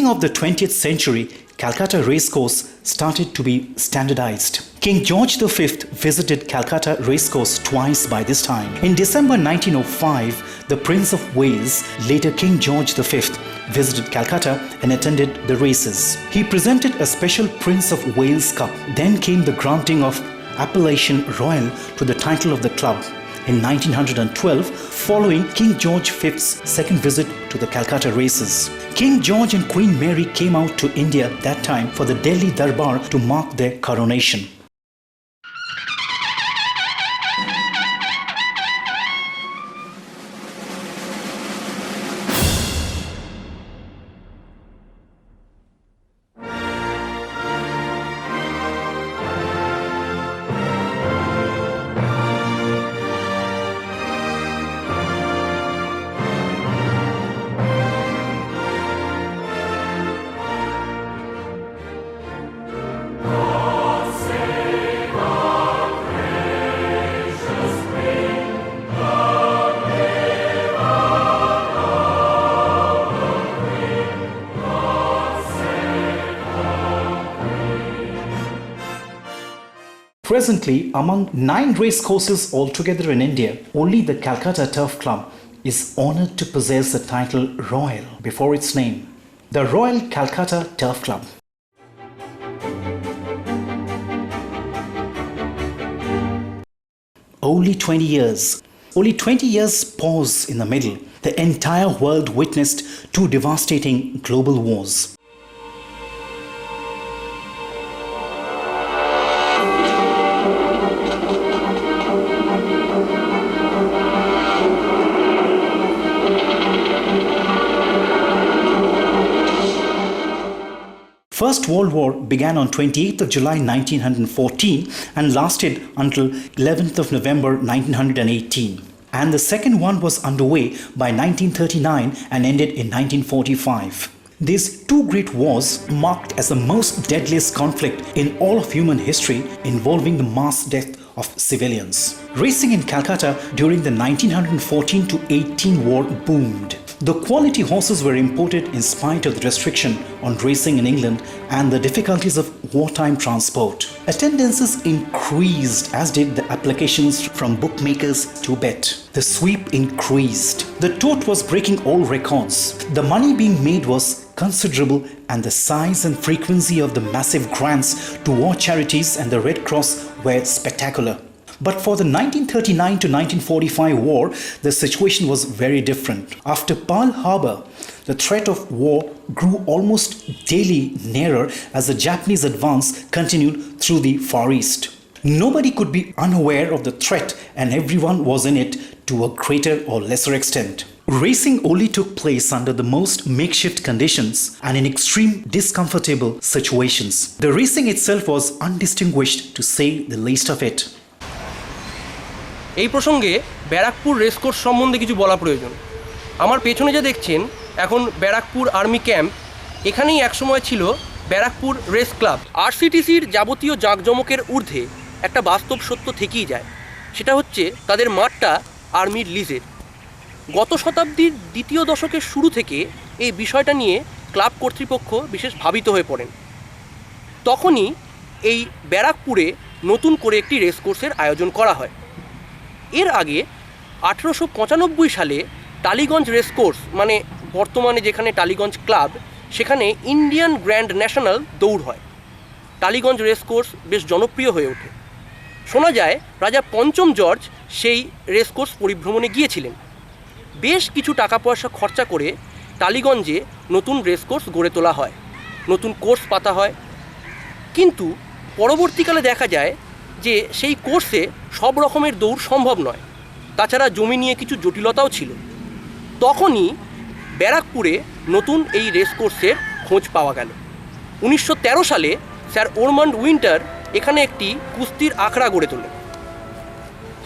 beginning of the 20th century, Calcutta Racecourse started to be standardized. King George V visited Calcutta Racecourse twice by this time. In December 1905, the Prince of Wales, later King George V, visited Calcutta and attended the races. He presented a special Prince of Wales Cup. Then came the granting of appellation royal to the title of the club in 1912, following King George V's second visit to the Calcutta races. King George and Queen Mary came out to India that time for the Delhi Darbar to mark their coronation. Presently, among 9 racecourses altogether in India, only the Calcutta Turf Club is honoured to possess the title Royal before its name. The Royal Calcutta Turf Club. Only 20 years pause in the middle. The entire world witnessed 2 devastating global wars. First World War began on 28th of July 1914 and lasted until 11th of November 1918. And the second one was underway by 1939 and ended in 1945. These 2 great wars marked as the most deadliest conflict in all of human history, involving the mass death of civilians. Racing in Calcutta during the 1914 to 18 war boomed. The quality horses were imported in spite of the restriction on racing in England and the difficulties of wartime transport. Attendances increased, as did the applications from bookmakers to bet. The sweep increased. The tote was breaking all records. The money being made was considerable, and the size and frequency of the massive grants to war charities and the Red Cross were spectacular. But for the 1939 to 1945 war, the situation was very different. After Pearl Harbor, the threat of war grew almost daily nearer as the Japanese advance continued through the Far East. Nobody could be unaware of the threat, and everyone was in it to a greater or lesser extent. Racing only took place under the most makeshift conditions and in extreme discomfortable situations. The racing itself was undistinguished, to say the least of it. এই প্রসঙ্গে Barrackpore racecourse সম্বন্ধে কিছু বলা প্রয়োজন। আমার পেছনে যা দেখছেন এখন ব্যারাকপুর আর্মি ক্যাম্প। এখানেই একসময় ছিল ব্যারাকপুর রেস ক্লাব। আরসিটিসির যাবতীয় জাঁকজমকের ঊর্ধ্বে একটা বাস্তব সত্য থেকেই যায়, সেটা হচ্ছে তাদের মাঠটা আর্মির লিজের। গত শতাব্দীর দ্বিতীয় দশকের শুরু থেকে এই বিষয়টা নিয়ে ক্লাব কর্তৃপক্ষ বিশেষ ভাবিত হয়ে পড়েন। তখনই এই ব্যারাকপুরে নতুন করে একটি রেসকোর্সের আয়োজন করা হয়। এর আগে 1895 সালে টালিগঞ্জ রেসকোর্স, মানে বর্তমানে যেখানে টালিগঞ্জ ক্লাব, সেখানে ইন্ডিয়ান গ্র্যান্ড ন্যাশনাল দৌড় হয়। টালিগঞ্জ রেসকোর্স বেশ জনপ্রিয় হয়ে ওঠে। শোনা যায় রাজা পঞ্চম জর্জ সেই রেসকোর্স পরিভ্রমণে গিয়েছিলেন। বেশ কিছু টাকা পয়সা খরচা করে টালিগঞ্জে নতুন রেসকোর্স গড়ে তোলা হয়, নতুন কোর্স পাতা হয়। কিন্তু পরবর্তীকালে দেখা যায় যে সেই কোর্সে সব রকমের দৌড় সম্ভব নয়, তাছাড়া জমি নিয়ে কিছু জটিলতাও ছিল। তখনই ব্যারাকপুরে নতুন এই রেসকোর্সের খোঁজ পাওয়া গেল। 1913 সালে স্যার ওরমন্ড উইন্টার এখানে একটি কুস্তির আখড়া গড়ে তোলেন।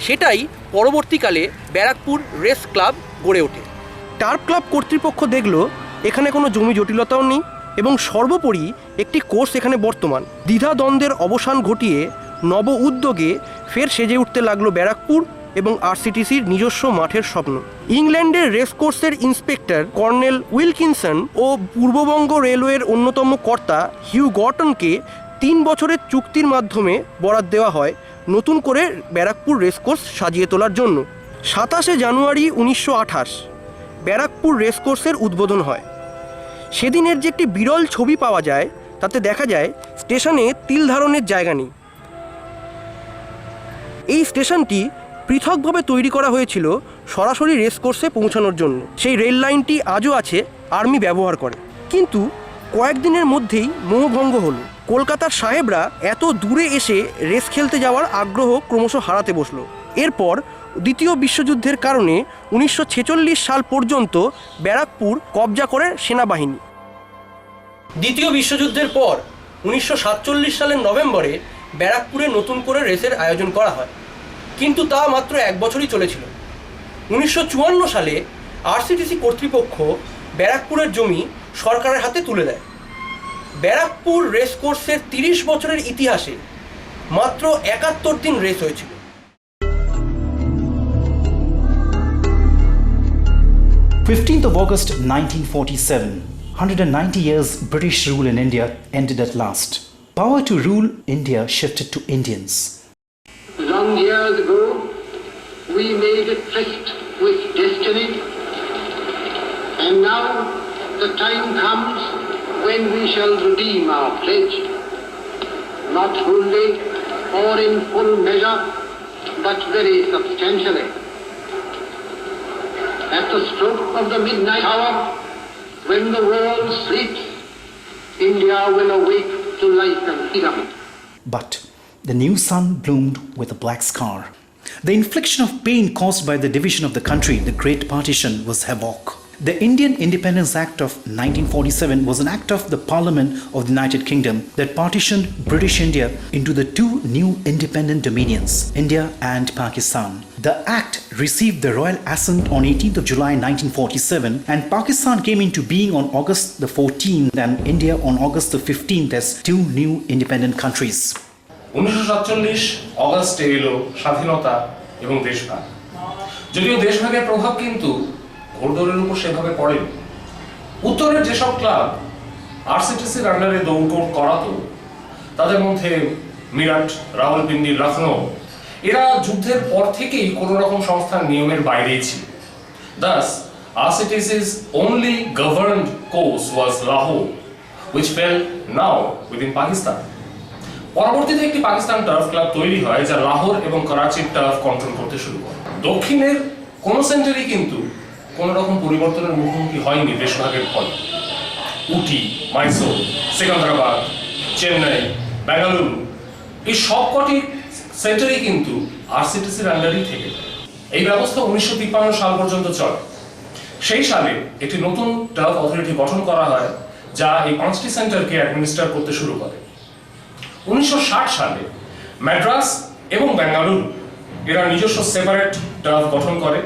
সেটাই পরবর্তীকালে ব্যারাকপুর রেস ক্লাব গড়ে ওঠে। টার্ফ ক্লাব কর্তৃপক্ষ দেখল এখানে কোনো জমি জটিলতাও নেই এবং সর্বোপরি একটি কোর্স এখানে বর্তমান। দ্বিধাদ্বন্দ্বের অবসান ঘটিয়ে নব উদ্যোগে ফের সেজে উঠতে লাগলো ব্যারাকপুর এবং RCTCর নিজস্ব মাঠের স্বপ্ন। ইংল্যান্ডের রেসকোর্সের ইন্সপেক্টর কর্নেল উইলকিনসন ও পূর্ববঙ্গ রেলওয়ের অন্যতম কর্তা হিউ গর্টনকে 3 বছরের চুক্তির মাধ্যমে বরাদ দেওয়া হয় নতুন করে ব্যারাকপুর রেসকোর্স সাজিয়ে তোলার জন্য। 27শে জানুয়ারি 1928 ব্যারাকপুর রেসকোর্সের উদ্বোধন হয়। সেদিনের যে একটি বিরল ছবি পাওয়া যায় তাতে দেখা যায় স্টেশনে তিল ধারণের জায়গা নেই। এই স্টেশনটি পৃথকভাবে তৈরি করা হয়েছিল সরাসরি রেসকোর্সে পৌঁছানোর জন্য। সেই রেল লাইনটি আজও আছে, আর্মি ব্যবহার করে। কিন্তু কয়েকদিনের মধ্যেই মোহভঙ্গ হলো। কলকাতার সাহেবরা এত দূরে এসে রেস খেলতে যাওয়ার আগ্রহ ক্রমশ হারাতে বসলো। এরপর দ্বিতীয় বিশ্বযুদ্ধের কারণে 1946 সাল পর্যন্ত ব্যারাকপুর কবজা করে সেনাবাহিনী। দ্বিতীয় বিশ্বযুদ্ধের পর 1947 সালের নভেম্বরে ব্যারাকপুরে নতুন করে রেসের আয়োজন করা হয়, কিন্তু তা মাত্র 1 বছরই চলেছিল। 1954 সালে RCTC কর্তৃপক্ষ ব্যারাকপুরের জমি সরকারের হাতে তুলে দেয়। ব্যারাকপুর রেসকোর্সের 30 বছরের ইতিহাসে মাত্র 71 দিন রেস হয়েছিল। 15th of August 1947, 190 years British rule in India ended at last. Power to rule India shifted to Indians. Long years ago, we made a tryst with destiny, and now the time comes when we shall redeem our pledge, not wholly or in full measure, but very substantially. At the stroke of the midnight hour, when the world sleeps, India will awake to life and freedom. But the new sun bloomed with a black scar. The infliction of pain caused by the division of the country, the Great Partition, was havoc. The Indian Independence Act of 1947 was an act of the Parliament of the United Kingdom that partitioned British India into the two new independent dominions, India and Pakistan. The act received the royal assent on 18th of July 1947, and Pakistan came into being on August the 14th and India on August the 15th as two new independent countries. 1947 অগস্টে এলো স্বাধীনতা এবং দেশভাগ। যদিও দেশভাগের প্রভাব কিন্তু ঘোড়দৌড়ের উপর সেভাবে পড়েনি। উত্তরের যেসব ক্লাব RCTCর আন্ডারে দৌড় করাতো তাদের মধ্যে মিরাট, রাওয়ালপিন্ডি, লখনৌ এরা যুদ্ধের পর থেকেই কোনো রকম সংস্থার নিয়মের বাইরেই ছিল। Thus, RCTC's only governed course was Lahore, which fell now within Pakistan. পরবর্তীতে একটি পাকিস্তান টার্ফ ক্লাব তৈরি হয় যা লাহোর এবং করাচির টার্ফ কন্ট্রোল করতে শুরু করে। দক্ষিণের কোনো সেন্টারই কিন্তু কোনো রকম পরিবর্তনের মুখোমুখি হয়নি দেশভাগের ফলে। উটি, মাইসোর, সেকেন্দ্রাবাদ, চেন্নাই, বেঙ্গালুরু এই সবকটি সেন্টারই কিন্তু RCTCর আন্ডারেই থেকে যায়। এই ব্যবস্থা 1953 সাল পর্যন্ত চলে। সেই সালে একটি নতুন টার্ফ অথরিটি গঠন করা হয় যা এই 5টি সেন্টারকে অ্যাডমিনিস্ট্রেট করতে শুরু করে। 1960 সালে মাদ্রাস এবং বেঙ্গালুরু এরা নিজস্ব সেপারেট টার্ফ গঠন করে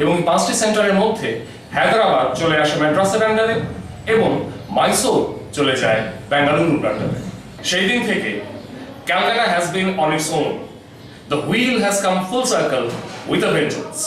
এবং এই 5টি সেন্টারের মধ্যে হায়দ্রাবাদ চলে আসে মাদ্রাসের আন্ডারে এবং মাইসোর চলে যায় বেঙ্গালুরুর আন্ডারে। সেই দিন থেকে Calcutta has been on its own. The wheel has come full circle with a vengeance.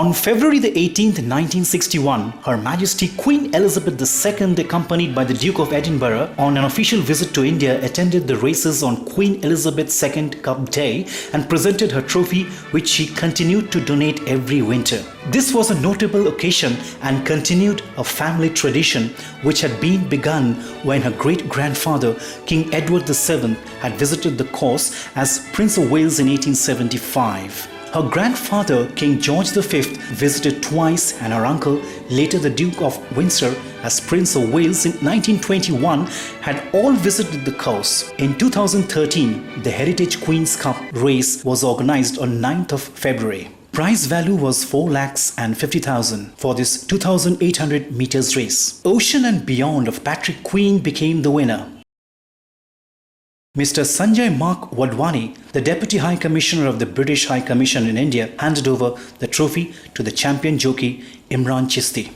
On February the 18th, 1961, Her Majesty Queen Elizabeth II, accompanied by the Duke of Edinburgh, on an official visit to India, attended the races on Queen Elizabeth II Cup Day and presented her trophy, which she continued to donate every winter. This was a notable occasion and continued a family tradition which had been begun when her great-grandfather, King Edward VII, had visited the course as Prince of Wales in 1875. Her grandfather, King George V, visited twice, and her uncle, later the Duke of Windsor as Prince of Wales in 1921, had all visited the course. In 2013, the Heritage Queen's Cup race was organised on 9th of February. Prize value was 4,50,000 for this 2,800 meters race. Ocean and Beyond of Patrick Queen became the winner. Mr. Sanjay Mark Wadhwani, the Deputy High Commissioner of the British High Commission in India, handed over the trophy to the champion jockey Imran Chisti.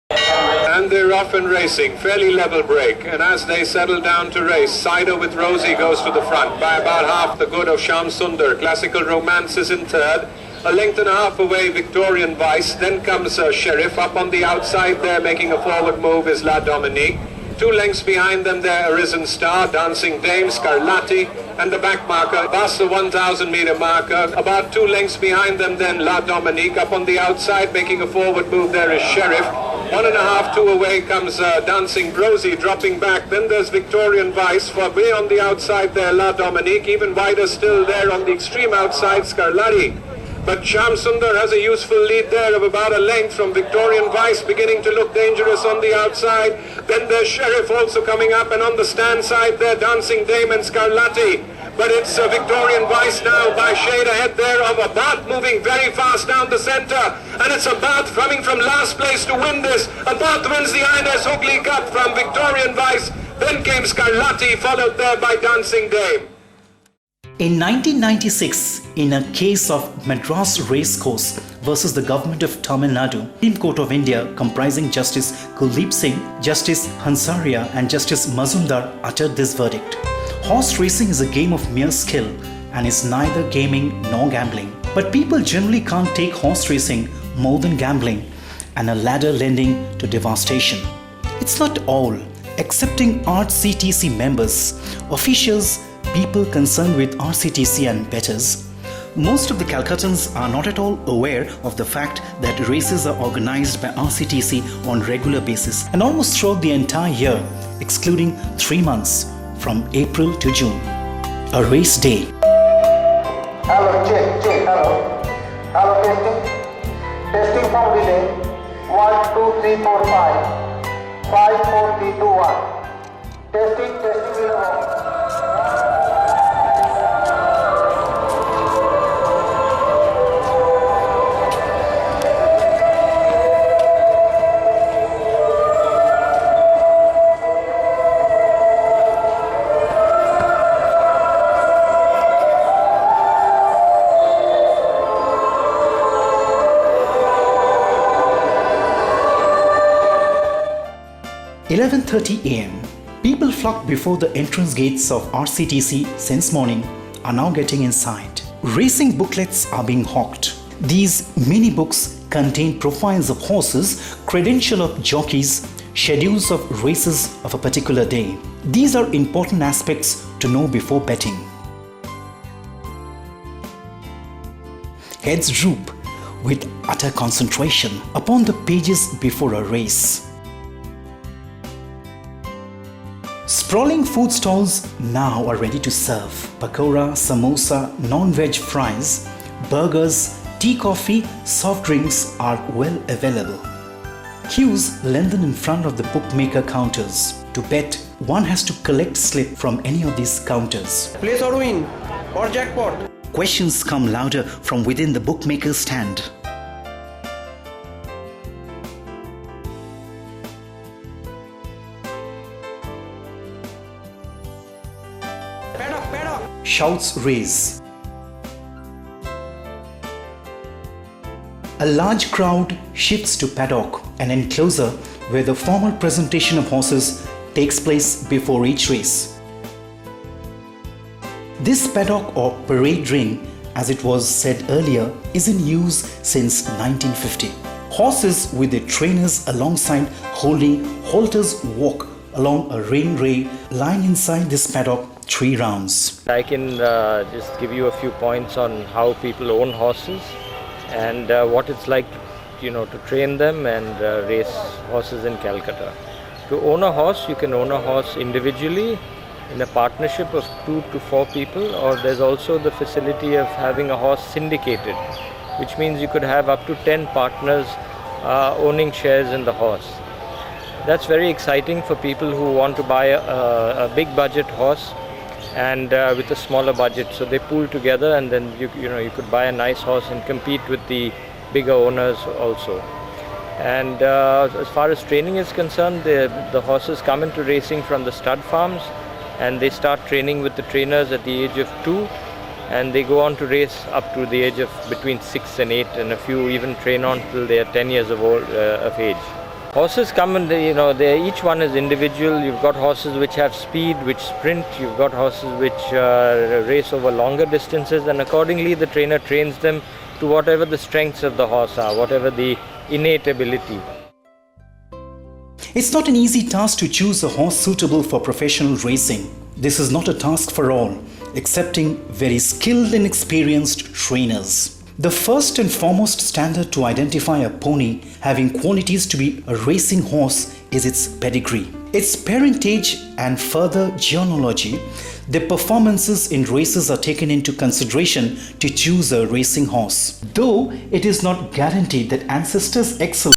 And they're off and racing, fairly level break, and as they settle down to race, Cider with Rosie goes to the front by about half the good of Sham Sundar. Classical Romance is in third. A length and a half away, Victorian Vice. Then comes Sheriff. Up on the outside there, making a forward move is La Dominique. 2 lengths behind them there, Arisen Star, Dancing Dame, Scarlatti, and the back marker, past the 1,000 meter marker. About 2 lengths behind them then, La Dominique. Up on the outside, making a forward move there is Sheriff. 1.5, 2 away comes Dancing Rosie, dropping back. Then there's Victorian Vice. For way on the outside there, La Dominique. Even wider still there on the extreme outside, Scarlatti. But Sham Sundar has a useful lead there of about a length from Victorian Vice, beginning to look dangerous on the outside. Then there's Sheriff also coming up, and on the stand side there, Dancing Dame and Scarlatti. But it's Victorian Vice now by shade ahead there of Abath, moving very fast down the centre. And it's Abath coming from last place to win this. Abath wins the INS Hooghly Cup from Victorian Vice. Then came Scarlatti, followed there by Dancing Dame. In 1996, in a case of Madras Racecourse versus the Government of Tamil Nadu, Supreme Court of India comprising Justice Kuldeep Singh, Justice Hansaria and Justice Mazumdar uttered this verdict. Horse racing is a game of mere skill and is neither gaming nor gambling. But people generally can't take horse racing more than gambling and a ladder lending to devastation. It's not all. Accepting RCTC members, officials, people concerned with RCTC and bettors, most of the Calcuttans are not at all aware of the fact that races are organized by RCTC on regular basis and almost throughout the entire year, excluding 3 months from April to June. A race day. Hello, check, hello. Hello, testing. Testing from relay. 1, 2, 3, 4, 5. 5, 4, 3, 2, 1. Testing, relay. 11:30 am. People flocked before the entrance gates of RCTC since morning are now getting inside. Racing booklets are being hawked. These mini books contain profiles of horses, credential of jockeys, schedules of races of a particular day. These are important aspects to know before betting. Heads droop with utter concentration upon the pages before a race. Sprawling food stalls now are ready to serve. Pakora, samosa, non-veg fries, burgers, tea, coffee, soft drinks are well available. Queues lengthen in front of the bookmaker counters. To bet, one has to collect slip from any of these counters. Place or win or jackpot. Questions come louder from within the bookmaker's stand. Paddock. Shouts raise. A large crowd shifts to paddock, an enclosure where the formal presentation of horses takes place before each race. This paddock or parade ring, as it was said earlier, is in use since 1950. Horses with their trainers alongside holding halters walk along a ring lying inside this paddock 3 rounds. I can just give you a few points on how people own horses and what it's like, to train them and race horses in Calcutta. To own a horse, you can own a horse individually in a partnership of 2 to 4 people, or there's also the facility of having a horse syndicated, which means you could have up to 10 partners owning shares in the horse. That's very exciting for people who want to buy a big budget horse and with a smaller budget. So they pool together, and then you could buy a nice horse and compete with the bigger owners also. And as far as training is concerned, the horses come into racing from the stud farms, and they start training with the trainers at the age of 2, and they go on to race up to the age of between 6 and 8, and a few even train on till they are 10 years of age. Horses come and each one is individual. You've got horses which have speed, which sprint. You've got horses which race over longer distances, and accordingly the trainer trains them to whatever the strengths of the horse are, whatever the innate ability. It's not an easy task to choose a horse suitable for professional racing. This is not a task for all, excepting very skilled and experienced trainers. The first and foremost standard to identify a pony having qualities to be a racing horse is its pedigree, its parentage, and further genealogy. The performances in races are taken into consideration to choose a racing horse. Though it is not guaranteed that ancestors excel